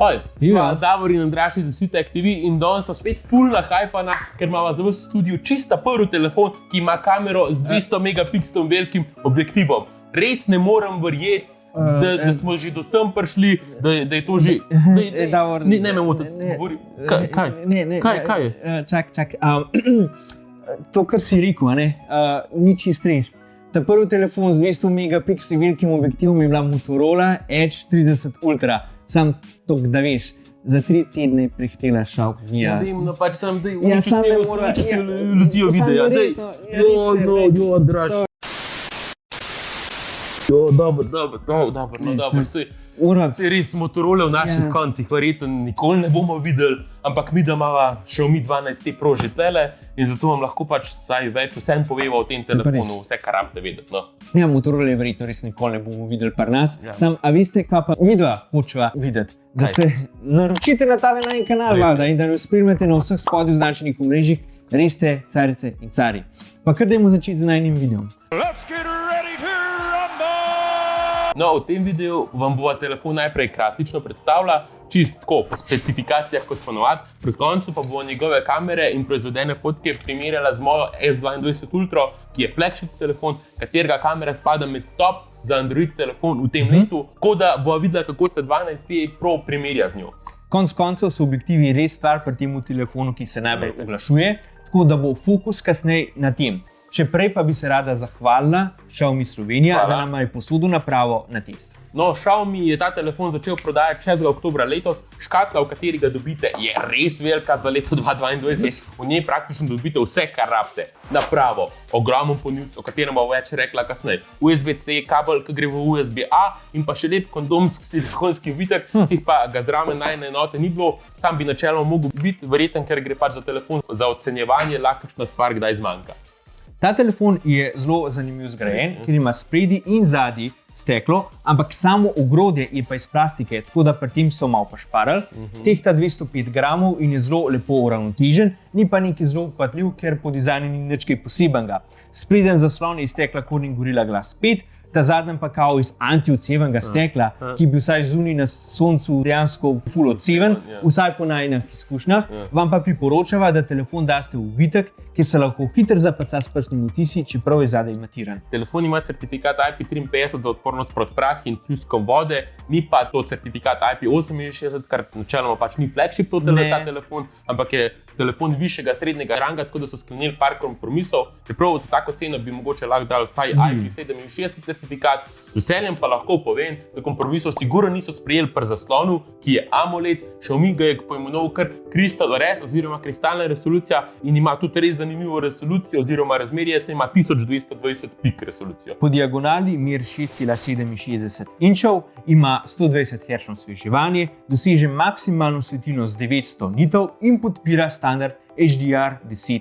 Sva Davor in Andraž iz Svitek TV in danes so spet full nahajpana, ker imamo za vas v studiu čista prvi telefon, ki ima kamero z 200 megapikslom velikim objektivom. Res ne morem verjeti, da smo že do sem prišli, da je to že... Ne me moti, govori. Kaj je? Čak. To, kar si rekel, ni čist res. Ta prvi telefon z 200 megapiksli velikim objektivom je bila Motorola Edge 30 Ultra. Sam to, da veš, za 3 tedne je prehitela Xiaomi. Ja, vem, no pač sem, da če se iluzijo videa. Andraž. Dobro, se res Motorola v naših koncih verjetno nikoli ne bomo videli, ampak mi da imava Xiaomi 12T Pro že tele in zato vam lahko pač vsem poveva o tem telefonu, vse kar rabite vedeti. Ja, Motorola verjetno res nikoli ne bomo videli pri nas. Sam, a veste, kaj pa midva hočeva videti? Da se naročite na tale najin kanal in da nas spremljate na vseh spodaj označenih omrežjih, res ste carice in cari. Pa kar dajmo začeti z najnim videom. No, v tem videu vam bova telefon najprej klasično predstavila, čist tako po specifikacijah kot ponovadi, pri koncu pa bova njegove kamere in proizvedene fotke primerjala z mojo S22 Ultra, ki je flagship telefon, katerega kamera spada med top za Android telefon v tem letu, tako da bova videla, kako se 12T Pro primerja z njo. Konec koncev so objektivi res stvar pri tem telefonu, ki se najbolj oglašuje, tako da bo fokus kasneje na tem. Še prej pa bi se rada zahvalila Xiaomi Slovenija, da nam je posodil napravo na test. No, Xiaomi je ta telefon začel prodajati 6. oktobra letos. Škatla, v kateri ga dobite, je res velika za leto 2022. V njej praktično dobite vse, kar rabite. Napravo, ogromen ponudnik, o katerem bom več rekla kasneje. USB-C kabel, ki gre v USB-A in pa še lep kondomski silikonski vitek, ki pa ga zraven najne enote ni bilo. Sam bi načeloma mogel biti verjeten, ker gre pač za telefon za ocenjevanje, kakšna stvar kdaj zmanjka. Ta telefon je zelo zanimiv zgrajen, ker ima spredi in zadnji steklo, ampak samo ogrodje je pa iz plastike, tako da pri tem so malo pašparali. Tehta 205 gramov in je zelo lepo uravnotežen, ni pa neki zelo upadljiv, ker po dizajnu ni nič kaj posebenega. Spreden zaslon je iz stekla Corning Gorilla Glass 5, ta zadnjem pa kao iz anti-odsevnega stekla, ki bi vsaj zunaj na soncu dejansko ful odseven, vsaj po najinih izkušnjah. Vam pa priporočava, da telefon daste v vitek, kjer se lahko hitro zapaca s prstnimi odtisi, čeprav je zadaj matiran. Telefon ima certifikat IP53 za odpornost proti prahu in pljuskom vode, ni pa to certifikat IP68, kar načeloma pač ni flagship ta telefon, ampak je telefon višjega srednjega ranga, tako da so sklenili par kompromisov. Čeprav za tako ceno bi mogoče lahko dali vsaj IP67 certifikat. Z veseljem pa lahko povem, da kompromisov sigurno niso sprejeli pri zaslonu, ki je AMOLED. Xiaomi ga je poimenoval kar Crystal Res oziroma kristalna resolucija in ima tudi res zanimivo resolucijo oziroma razmerje, se ima 1220 pik resolucijo. Po diagonali mer 6,67 inčev, ima 120 Hz osveževanje, doseže maksimalno svetilno z 900 nitov in podpira standard HDR10+,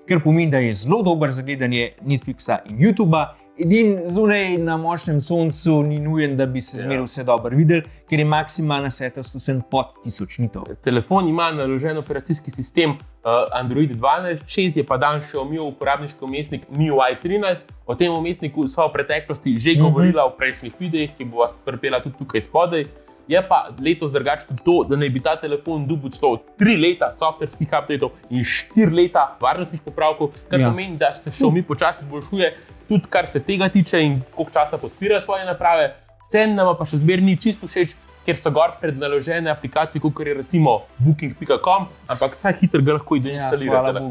kar pomeni, da je zelo dober za gledanje Netflixa in YouTubea. Edin zunaj na močnem soncu ni nujen, da bi se zmeraj vse dobro videli, ker je maksimalna svetlost vsem pod 1000 nitov. Telefon ima naložen operacijski sistem Android 12, 6 je pa dan Xiaomijev uporabniški vmesnik MIUI 13. O tem vmesniku sva v preteklosti že govorila v prejšnjih videih, ki bo vas pripela tudi tukaj spodaj. Je pa letos drugače tudi to, da naj bi ta telefon dobil 3 leta softverskih updateov in 4 leta varnostnih popravkov, kar pomeni, da se Xiaomi počasi izboljšuje, tudi kar se tega tiče in koliko časa podpira svoje naprave. Vse nama pa še zmeraj ni čisto všeč, ker so gor prednaložene aplikacije, kot je recimo booking.com, ampak vsaj hitro ga lahko instalirate.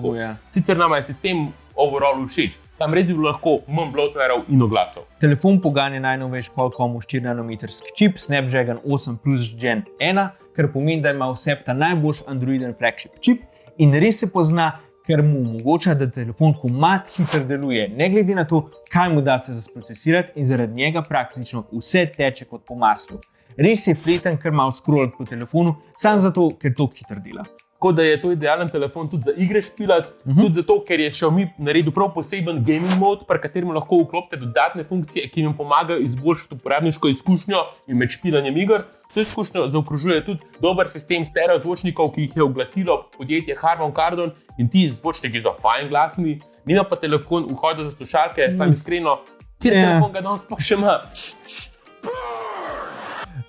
Sicer nama je sistem overall všeč. Sam res bi lahko manj bloatwareov in oglasov. Telefon poganja najnovejši Qualcommov 4-nanometrski čip Snapdragon 8 Plus Gen 1, kar pomeni, da ima vseb ta najboljši Androiden flagship čip in res se pozna, ker mu omogoča, da telefon komad hitro deluje, ne glede na to, kaj mu daste sprocesirati in zaradi njega praktično vse teče kot po maslu. Res je fleten, ker malo scrollati po telefonu, samo zato, ker to hitro dela. Tako da je to idealen telefon tudi za igre špilati, tudi zato, ker je Xiaomi naredil prav poseben gaming mode, pri katerem lahko vklopite dodatne funkcije, ki vam pomagajo izboljšati uporabniško izkušnjo in med špilanjem iger. To izkušnjo zaokrožuje tudi dober sistem stereo zvočnikov, ki jih je oglasilo podjetje Harman Kardon in ti zvočniki so fajn glasni. Nima pa telefon vhoda za slušalke, sam iskreno, kjer telefon ga danes sploh še ima.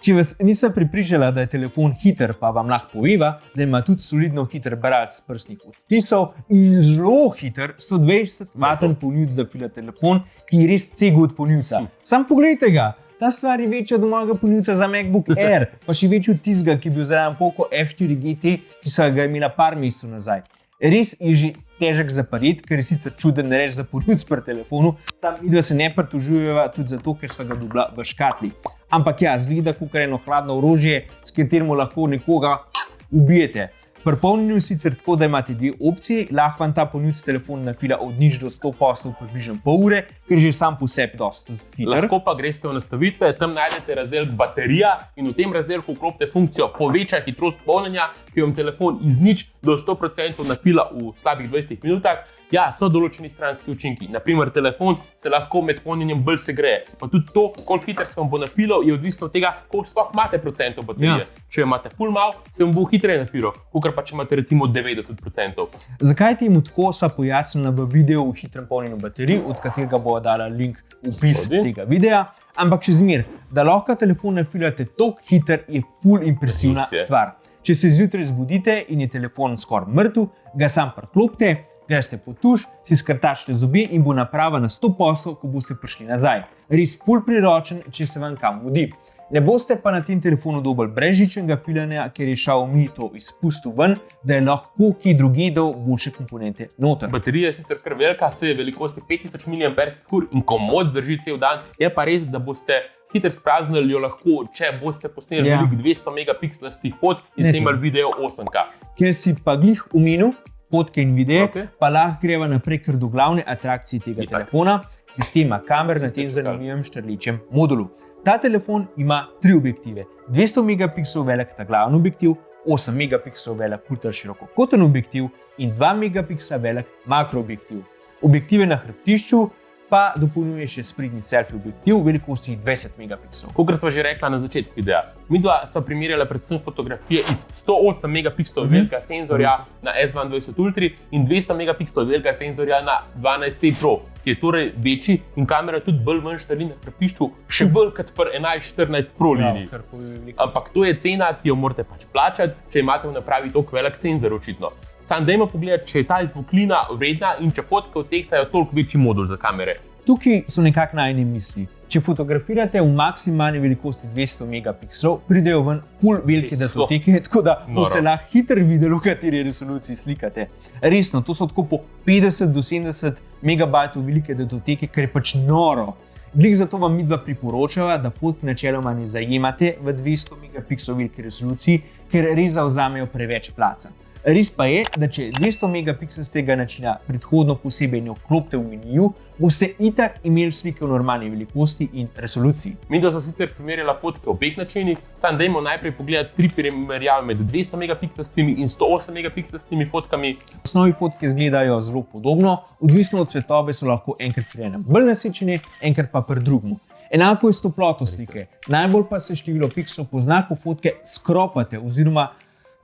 Če vas nisem pripričala, da je telefon hiter, pa vam lahko poveva, da ima tudi solidno hiter bralec prstnih odtisov in zelo hiter 120-vaten polnilec za fila telefon, ki je res cegod polnilca. Sam pogledajte ga, ta stvar je večja od mojega polnilca za MacBook Air, pa še večji od tistega, ki je bil zraven Poco F4 GT, ki so ga imela par mesecev nazaj. Res je že težek za parit, ker je sicer čuden reč za polnilec pri telefonu, sam vidva se ne pritožujeva tudi zato, ker so ga dobila v škatli. Ampak ja, zgleda kot eno hladno orožje, s katerim lahko nekoga ubijete. Pri polnjenju sicer tako, da imate dve opciji, lahko vam ta polnilec telefon nafila od 0 do 100% približno pol ure, ker že sam po sebi dosta hiter. Lahko pa greste v nastavitve, tam najdete razdelek baterija in v tem razdelku vklopite funkcijo poveča hitrost polnjenja, ki vam telefon iz 0 do 100% nafila v slabih 20 minutah. Ja, so določeni stranski učinki. Naprimer, telefon se lahko med polnjenjem bolj segreje. Pa tudi to, koliko hiter se vam bo nafilal, je odvisno od tega, koliko sploh imate procentov baterije. Ja. Če imate full mal, se vam bo hitreje nafilal, kakor pa če imate recimo 90%. Zakaj temu tako, sva pojasnila v videu o hitrem polnjenju baterij, od katerega bo dala link v opis tega videa. Ampak še zmer, da lahko telefon nafilate toliko hiter, je full impresivna stvar. Če se zjutraj zbudite in je telefon skoraj mrtev, ga sam priklopite, greste po tuš, si skrtačite zobe in bo naprava na 100%, ko boste prišli nazaj. Res full priročen, če se vam kam mudi. Ne boste pa na tem telefonu dobili brezžičnega filanja, ker je Xiaomi to izpustil ven, da je lahko ki drugi dal boljše komponente noter. Baterija je sicer kar velika, se je velikosti 5000 mAh in ko moč zdrži cel dan, je pa res, da boste hiter spraznili jo lahko, če boste posneli velik 200 megapikselastih fot in snemali video 8K. Ker si pa glih omenil fotke in videe, pa lahko greva naprej kar do glavne atrakcije tega telefona, sistema kamer na tem zanimivem štrlečem modulu. Ta telefon ima 3 objektive, 200 megapikselov velik ta glavni objektiv, 8 megapikselov velik ultraširokokoten objektiv in 2 megapiksela velik makroobjektiv. Objektive na hrbtišču pa dopolnjuje še sprednji selfie objektiv v velikosti 20 megapikselov. Kakor sva že rekla na začetku videa, midva sva primerjala predvsem fotografije iz 108 megapikselov velikega senzorja na S22 Ultra in 200 megapikselov velikega senzorja na 12T Pro, ki je torej večji in kamera tudi bolj ven štrli na hrbtišču, še bolj kot pri 11-14 Pro liniji. Ampak to je cena, ki jo morate pač plačati, če imate v napravi toliko velik senzor očitno. Sam dajmo pogledati, če je ta izboklina vredna in če fotke odtehtajo toliko večji modul za kamere. Tukaj so nekako najne misli. Če fotografirate v maksimalni velikosti 200 megapikselov, pridejo ven full velike datoteke, tako da boste lahko hitro videli, v kateri resoluciji slikate. Resno, to so tako po 50 do 70 megabajtov velike datoteke, kar je pač noro. Glih zato vam midva priporočava, da fotke načeloma ne zajemate v 200 megapikselov velike resoluciji, ker res zavzamejo preveč placa. Res pa je, da če 200 megapiksel z tega načina predhodno posebej ne vklopite v meniju, boste itak imeli slike v normalni velikosti in resoluciji. Midva sva sicer primerjala fotke v obeh načinih, sam dajmo najprej pogledati 3 primerjave med 200 megapikselskimi in 108 megapikselskimi fotkami. V osnovi fotke izgledajo zelo podobno, odvisno od svetlobe so lahko enkrat pri enem bolj nasečene, enkrat pa pri drugem. Enako je s toploto slike, najbolj pa se število pikslov pozna, ko fotke skropate oziroma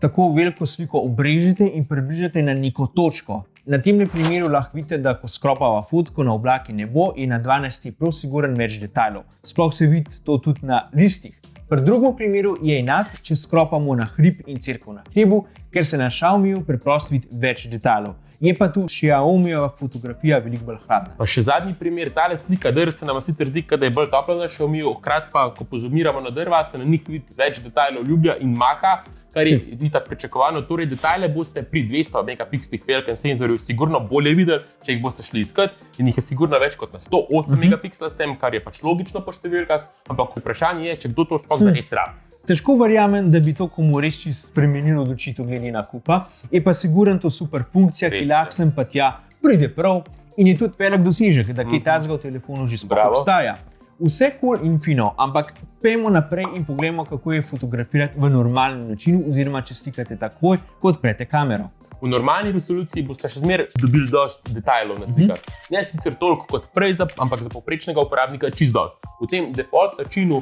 tako veliko sliko obrežite in približate na neko točko. Na tem primeru lahko vidite, da ko skropava fotko na oblaki nebo, je na 12 prav siguren več detajlov. Sploh se vidi to tudi na listih. Pri drugem primeru je enak, če skropamo na hrib in cerkev na hribu, ker se na Xiaomiju preprosto vidi več detajlov. Je pa tu Xiaomijeva fotografija veliko bolj hladna. Pa še zadnji primer, tale slika drv se nam sicer zdi, da je bolj topla na Xiaomiju, hkrati pa, ko pozumiramo na drva, se na njih vidi več detajlov ljublja in maha, kar je itak pričakovano. Torej, detajle boste pri 200 megapikslih velikem senzorju sigurno bolje videli, če jih boste šli iskat, in jih je sigurno več kot na 108 megapiksla s tem, kar je pač logično po številkah, ampak vprašanje je, če kdo to sploh zares rabi. Težko verjamem, da bi to komu res čisto spremenilo odločitev glede nakupa, je pa sigurno to super funkcija, ki lahko sem pa tja pride prav in je tudi velik dosežek, da kaj takega v telefonu že sploh obstaja. Vse cool in fino, ampak pejmo naprej in poglejmo, kako je fotografirati v normalnem načinu oziroma če slikate takoj, ko odprete kamero. V normalni resoluciji boste še zmeraj dobili dosti detajlov na slikah. Ne sicer toliko kot prej, ampak za povprečnega uporabnika čisto dosti. V tem default načinu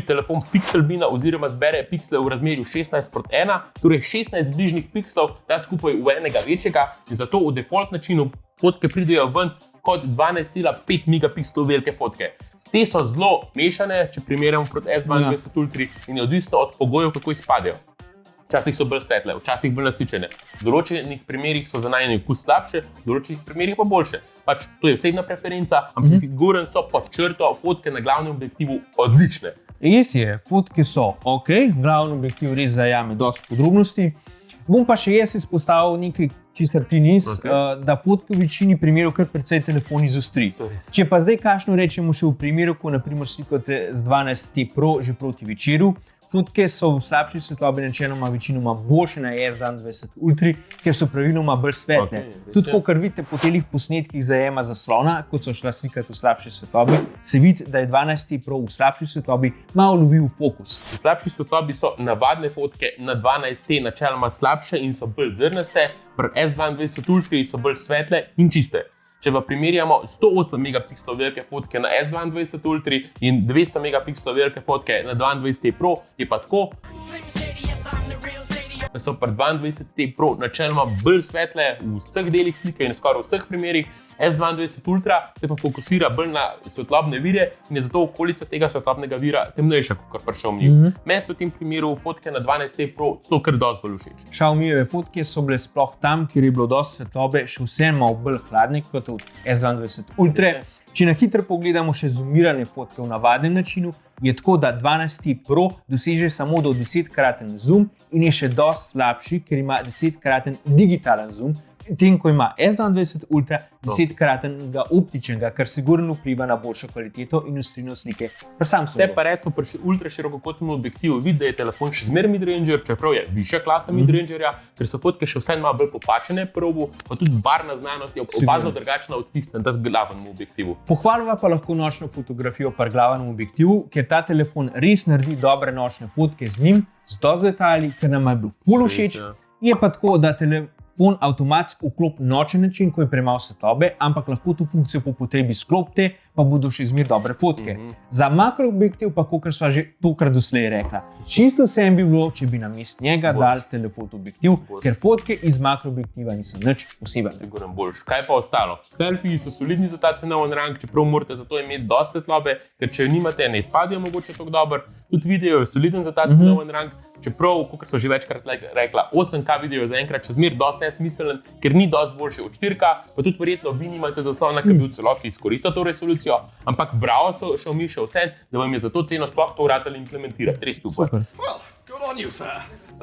telefon pixelbina oziroma zbere piksle v razmerju 16:1, torej 16 bližnjih pikslov, da skupaj v enega večjega, in zato v default načinu fotke pridejo ven kot 12,5 megapikslov velike fotke. Te so zelo mešane, če primerjamo proti S22 Ultra in je odvisno od pogojev, kako izpadejo. Včasih so bolj svetle, včasih bolj nasičene. V določenih primerih so za najni okus slabše, v določenih primerih pa boljše. Pač to je osebna preferenca, ampak siguren so pod črto fotke na glavnem objektivu odlične. Res je, fotke so ok, glavni objektiv res zajame dosti podrobnosti. Bom pa še jaz izpostavil nekaj, česar ti nisi, da fotke v večini primerov kar precej telefon izostri. Če pa zdaj kakšno rečemo še v primeru, ko naprimer slikate z 12T Pro že proti večeru, fotke so v slabši svetlobi načeloma večinoma boljše na S22 Ultra, ker so praviloma bolj svetle. Tudi ko kar vidite po telih posnetkih zajema zaslona, kot so šla slikati v slabši svetlobi, se vidi, da je 12T Pro v slabši svetlobi malo lovil fokus. V slabši svetlobi so navadne fotke na 12T načeloma slabše in so bolj zrnaste, pri S22 Ultra so bolj svetle in čiste. Če pa primerjamo 108 megapikslov velike fotke na S22 Ultra in 200 megapikslov velike fotke na 22T Pro, je pa tako, da so pri 22T Pro načeloma bolj svetle v vseh delih slike in skoraj v vseh primerih. S22 Ultra se pa fokusira bolj na svetlobne vire in je zato okolica tega svetlobnega vira temnejša kot pri Xiaomiju. Meni so v tem primeru fotke na 12T Pro celo kar dosti bolj všeč. Xiaomijeve fotke so bile sploh tam, kjer je bilo dosti svetlobe, še vseeno malo bolj hladne kot v S22 Ultra. Če na hitro pogledamo še zoomirane fotke v navadnem načinu, je tako, da 12T Pro doseže samo do 10-kraten zoom in je še dosti slabši, ker ima 10-kraten digitalen zoom, tem, ko ima S22 Ultra 10-kratnega optičnega, kar sigurno vpliva na boljšo kvaliteto in ostrino slike. Vse pa recimo pri ultra širokokotnem objektivu vidi, da je telefon še zmeraj midranger, čeprav je višja klasa midrangerja, ker so fotke še vseeno malo bolj popačene probu, pa tudi barvna znanost je opazno drugačna od tiste na glavnem objektivu. Pohvalva pa lahko nočno fotografijo pri glavnem objektivu, ker ta telefon res naredi dobre nočne fotke z njim, z dosti detajli, ker nam je bilo ful všeč. Je pa tako, da telefon avtomatsko vklopi nočen način, ko je premalo svetlobe, ampak lahko to funkcijo po potrebi sklopite, pa bodo še zmeraj dobre fotke. Za makroobjektiv pa, kakor sva že tokrat doslej rekla, čisto vsem bi bilo, če bi namesto njega dali telefotoobjektiv, ker fotke iz makroobjektiva niso nič posebej. Siguren boljš. Kaj pa ostalo? Selfiji so solidni za ta cenovni rang, čeprav morate za to imeti dosti svetlobe, ker če jo nimate, ne izpadijo mogoče tako dobro. Tudi video je soliden za ta cenovni rang. Čeprav, kot so že večkrat rekla, 8K video je zaenkrat še zmeraj dosti nesmiseln, ker ni dosti boljši od 4K, pa tudi verjetno vi nimate zaslona, ki bi v celoti izkoristil to resolucijo, ampak bravo so Xiaomi še vse, da vam je za to ceno sploh to uratali implementirati. Res super.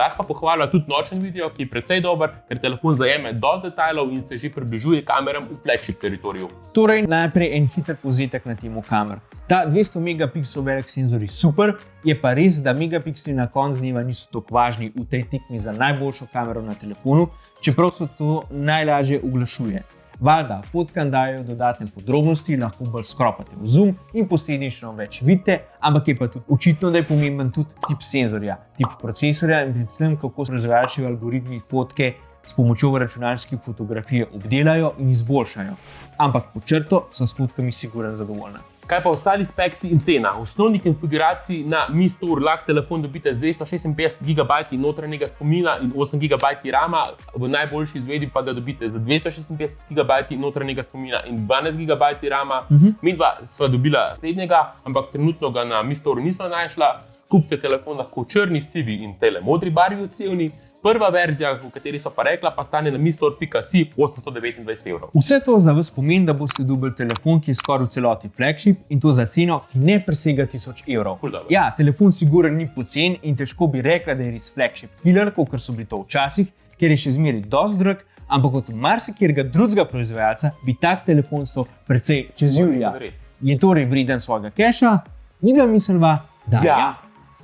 Lahko pa pohvalja tudi nočen video, ki je precej dober, ker telefon zajeme dosti detajlov in se že približuje kameram v flagship teritoriju. Torej, najprej en hiter povzetek na temo kamer. Ta 200 megapikslov velik senzor je super, je pa res, da megapiksli na koncu dneva niso tako važni v tej tekmi za najboljšo kamero na telefonu, čeprav se to najlažje oglašuje. Valjda, fotkam dajo dodatne podrobnosti, lahko bolj skropate v zoom in posledično več vidite, ampak je pa tudi očitno, da je pomemben tudi tip senzorja, tip procesorja in predvsem, kako proizvajalčevi algoritmi fotke s pomočjo računalniške fotografije obdelajo in izboljšajo. Ampak pod črto sem s fotkami sigurno zadovoljna. Kaj pa ostali speksi in cena? V osnovni konfiguraciji na Mi Store lahko telefon dobite z 256 GB notranjega spomina in 8 GB RAM-a, v najboljši izvedbi pa ga dobite z 256 GB notranjega spomina in 12 GB RAM-a. Midva sva dobila slednjega, ampak trenutno ga na Mi Store nisva našla. Kupite telefon lahko v črni, sivi in tele modri barvi odsevni. Prva verzija, v kateri so pa rekla, pa stane na mistore.si 829 €. Vse to za vas pomeni, da boste dobili telefon, ki je skoraj v celoti flagship in to za ceno, ki ne presega 1000 €. Ja, telefon sigurno ni pocen in težko bi rekla, da je res flagship killer, kot so bili to včasih, ker je še zmeraj dosti drag, ampak od marsikjerega drugega proizvajalca bi tak telefon stal precej čez julija. Je torej vreden svojega keša? Mi ga misliva, da ja.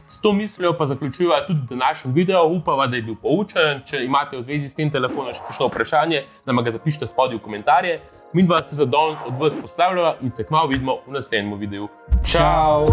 S to mislijo pa zaključujeva tudi današnji video. Upava, da je bil poučen. Če imate v zvezi s tem telefonom še kakšno vprašanje, nam ga zapišite spodaj v komentarje. Midva se za danes od vas poslavljava in se kmalu vidimo v naslednjem videu. Čau!